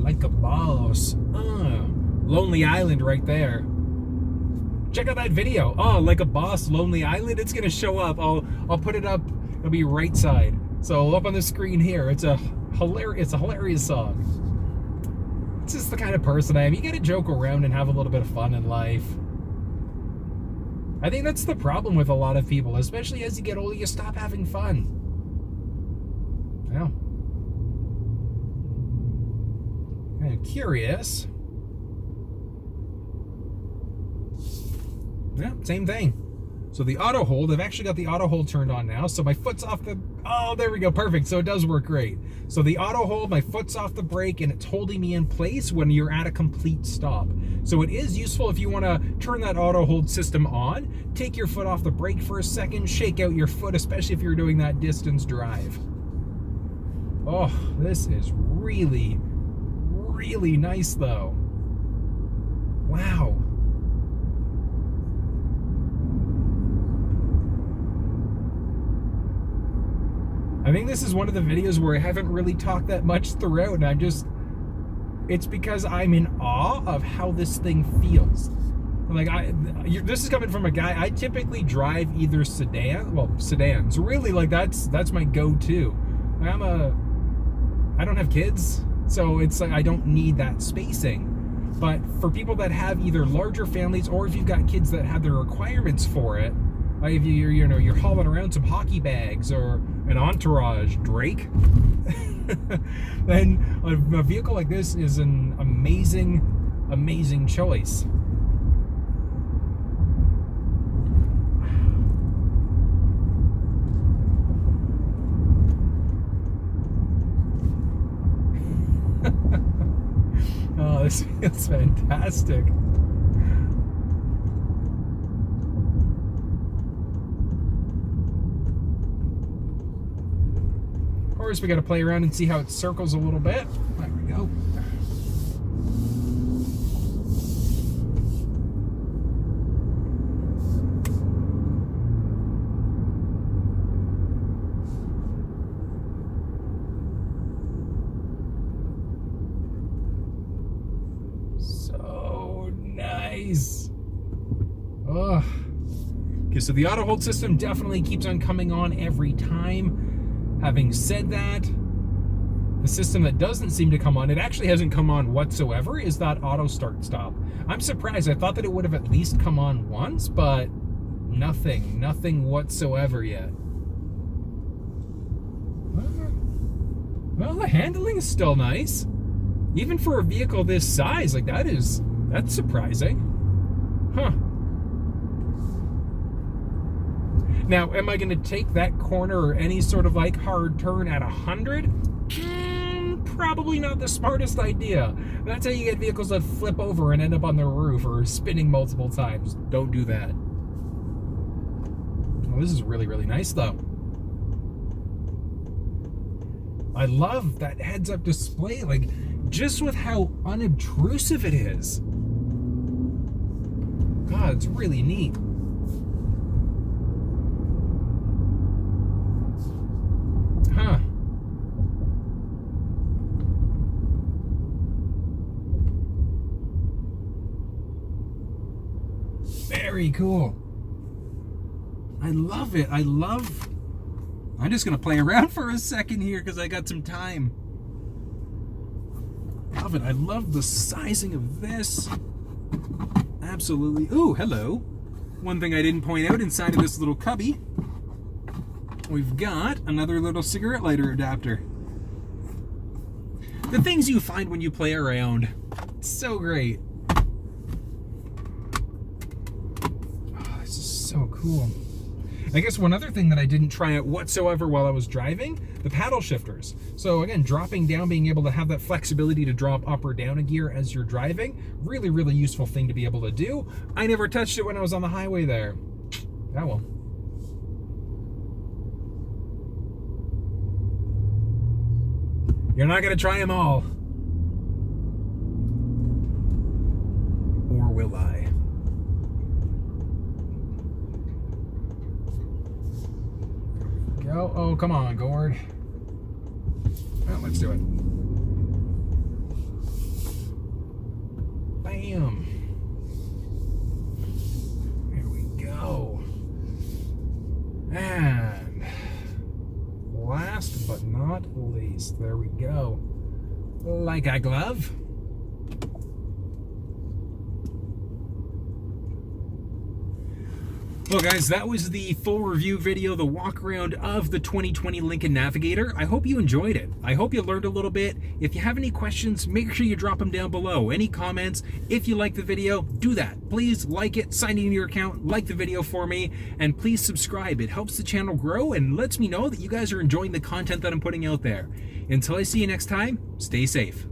Like a boss. Lonely Island right there. Check out that video. Oh, Like a Boss, Lonely Island. It's gonna show up. I'll put it up. It'll be right side. So up on the screen here. It's a hilarious song. It's just the kind of person I am. You gotta joke around and have a little bit of fun in life. I think that's the problem with a lot of people, especially as you get older, you stop having fun. Well, I'm curious. Yeah, same thing. So the auto hold, I've actually got the auto hold turned on now. So my foot's off the, oh, there we go, perfect. So it does work great. So the auto hold, my foot's off the brake and it's holding me in place when you're at a complete stop. So it is useful if you want to turn that auto hold system on, take your foot off the brake for a second, shake out your foot, especially if you're doing that distance drive. Oh, this is really, really nice though. Wow. I think this is one of the videos where I haven't really talked that much throughout, and it's because I'm in awe of how this thing feels. Like, this is coming from a guy, I typically drive either sedans. Really, like, that's my go-to. I don't have kids, so it's like I don't need that spacing. But for people that have either larger families, or if you've got kids that have the requirements for it, like if you're hauling around some hockey bags or an entourage, Drake, then a vehicle like this is an amazing, amazing choice. Oh, this feels fantastic. Of course, we got to play around and see how it circles a little bit. There we go. So nice. Oh. Okay, so the auto hold system definitely keeps on coming on every time. Having said that, the system that doesn't seem to come on, it actually hasn't come on whatsoever, is that auto start stop. I'm surprised. I thought that it would have at least come on once, but nothing whatsoever yet. Well, the handling is still nice. Even for a vehicle this size, like that's surprising. Huh. Now, am I going to take that corner or any sort of like hard turn at 100? Probably not the smartest idea. That's how you get vehicles that flip over and end up on the roof or spinning multiple times. Don't do that. Oh, this is really, really nice though. I love that heads-up display, like just with how unobtrusive it is. God, it's really neat. Huh. Very cool. I love it. I'm just going to play around for a second here because I got some time. Love it. I love the sizing of this. Absolutely. Ooh, hello. One thing I didn't point out inside of this little cubby, we've got another little cigarette lighter adapter. The things you find when you play around. It's so great. Oh, this is so cool. I guess one other thing that I didn't try out whatsoever while I was driving, the paddle shifters. So again, dropping down, being able to have that flexibility to drop up or down a gear as you're driving. Really, really useful thing to be able to do. I never touched it when I was on the highway there. Oh well. You're not going to try them all. Or will I? Go. Oh, come on, Gord. Well, let's do it. Bam. Here we go. And last but not least, there we go. Like a glove. Well guys, that was the full review video, the walk around of the 2020 Lincoln Navigator. I hope you enjoyed it. I hope you learned a little bit. If you have any questions, make sure you drop them down below. Any comments, if you like the video, do that. Please like it, sign into your account, like the video for me, and please subscribe. It helps the channel grow and lets me know that you guys are enjoying the content that I'm putting out there. Until I see you next time, stay safe.